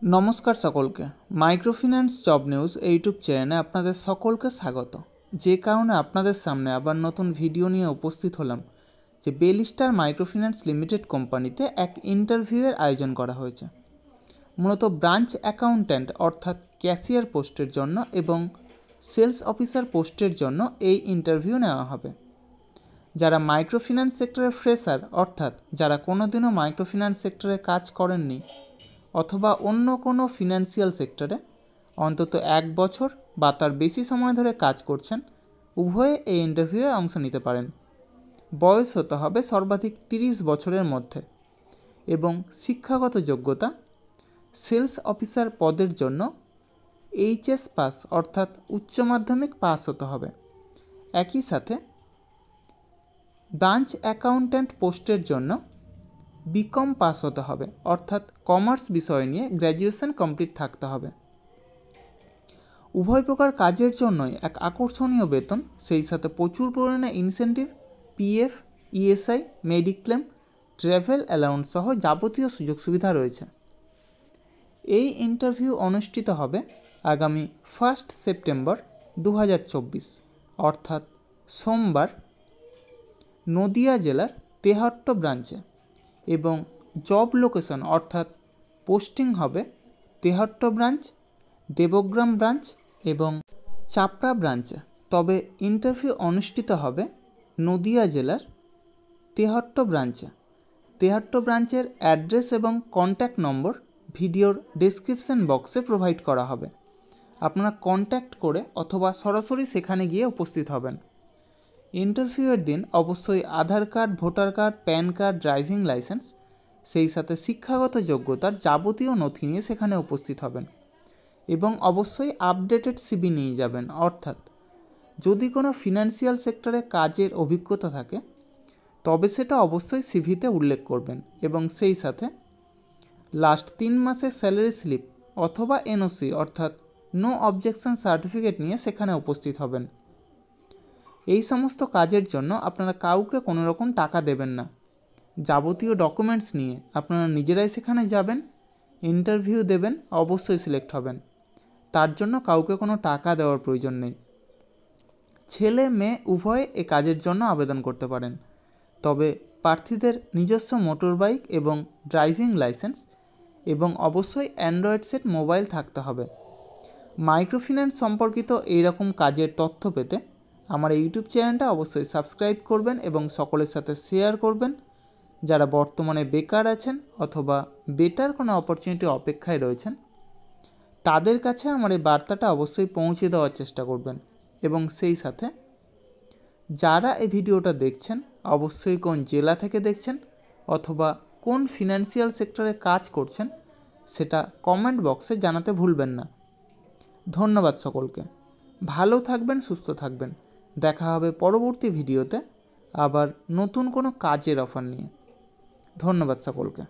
नमस्कार सकलके माइक्रोफिनान्स जब निউজ यूट्यूब चैनले आपनादेर सकलके स्वागत। जे कारणे आपनादेर सामने आबार नतून भिडियो निये उपस्थित हलाम जे बेलिस्टार माइक्रोफिनान्स लिमिटेड कोम्पानीते एक इंटरभिउर आयोजन करा हयेछे। मूलत ब्रांच अ্যাকাউন্ট্যান্ট अर्थात ক্যাশিয়ার पोस्टेर जन्य एबं सेल्स अफिसार पोस्टेर जन्य এই इंटरभिउ नेওয়া হবে। যারা माइक्रोफिनान्स सेक्टरे फ्रेशार अर्थात যারা कोनोदिनও माइक्रोफिनान्स सेक्टरे काज करेनনি अथवा अन्य कोनो फिनान्सियल सेक्टरे अंतत एक बछर बा तार बेशी समय धरे काज करछेन उभये এই इंटरभिउए अंश निते पारेन। बयस होते हबे सर्वाधिक 30 बछरेर मध्य एबं शिक्षागत योग्यता सेल्स अफिसार पदेर जन्य এইচএস पास अर्थात उच्च माध्यमिक पास होते हबे। एकई साथे ब्रांच अ্যাকাউন্ট্যান্ট पोस्टेर जन्य बीकम पास होते हबे अर्थात कमार्स विषय निये ग्रैजुएशन कमप्लीट थाकते हबे। उभय प्रकार काजेर जन्यई एक आकर्षणीय वेतन सेई साथे प्रचुर परिमाणे incentive PF ESI mediclaim travel allowance सह जाबतीय सुयोग सुविधा रयेछे। এই इंटरभिउ अनुष्ठित हबे आगामी 1 सेप्टेम्बर 2024 अर्थात सोमवार नदिया जिलार तेहट्ट ब्रांचे एवं जब लोकेशन अर्थात पोस्टिंग हबे तेहट्ट ब्रांच देवग्राम ब्रांच एवं चापड़ा ब्रांचे। तबे इंटरभिउ अनुष्ठित हबे नदिया जिलार तेहट्ट ब्रांचे। तेहट्ट ब्रांचेर एड्रेस एवं कन्टैक्ट नम्बर भिडियोर डेस्क्रिप्शन बक्से प्रोवाइड करा हबे। आपनारा कन्टैक्ट करे अथवा सरासरि सेखाने गिये उपस्थित हबेन। इंटरभिउर दिन अवश्य Aadhaar card voter card PAN card driving licence सेई साथे शिक्षागत योग्यतार जाबतीय नथि निये सेखाने उपस्थित हबेन एबं अवश्य आपडेटेड सीवी निये जाबेन। अर्थात यदि कोनो फिनान्सियल सेक्टरे काजेर अभिज्ञता थाके तबे सेटा अवश्य सीवीते उल्लेख करबेन एबं सेई साथे लास्ट 3 मासेर सैलारि स्लिप अथवा एनओसि अर्थात नो अबजेक्शन सार्टिफिकेट निये सेखाने उपस्थित हबेन। এই সমস্ত কাজের জন্য আপনারা কাউকে কোনো রকম টাকা দেবেন না। যাবতীয় ডকুমেন্টস নিয়ে আপনারা নিজেরাই সেখানে যাবেন, ইন্টারভিউ দেবেন, অবশ্যই সিলেক্ট হবেন। তার জন্য কাউকে কোনো টাকা দেওয়ার প্রয়োজন নেই। ছেলে মেয়ে উভয়ে এই কাজের জন্য আবেদন করতে পারেন। তবে প্রার্থীদের নিজস্ব মোটর বাইক এবং ড্রাইভিং লাইসেন্স এবং অবশ্যই অ্যান্ড্রয়েড সেট মোবাইল থাকতে হবে। মাইক্রোফিন্যান্স সম্পর্কিত এই রকম কাজের তথ্য পেতে আমার ইউটিউব চ্যানেলটা অবশ্যই সাবস্ক্রাইব করবেন এবং সকলের সাথে শেয়ার করবেন। যারা বর্তমানে বেকার আছেন অথবা বেটার কোনো অপরচুনিটি অপেক্ষায় রয়েছেন তাদের কাছে আমার এই বার্তাটা অবশ্যই পৌঁছে দেওয়ার চেষ্টা করবেন। এবং সেই সাথে যারা এই ভিডিওটা দেখছেন অবশ্যই কোন জেলা থেকে দেখছেন অথবা কোন ফিনান্সিয়াল সেক্টরে কাজ করছেন সেটা কমেন্ট বক্সে জানাতে ভুলবেন না। ধন্যবাদ সকলকে। ভালো থাকবেন, সুস্থ থাকবেন। দেখা হবে পরবর্তী ভিডিওতে আবার নতুন কোনো কাজের অফার নিয়ে। ধন্যবাদ সকলকে।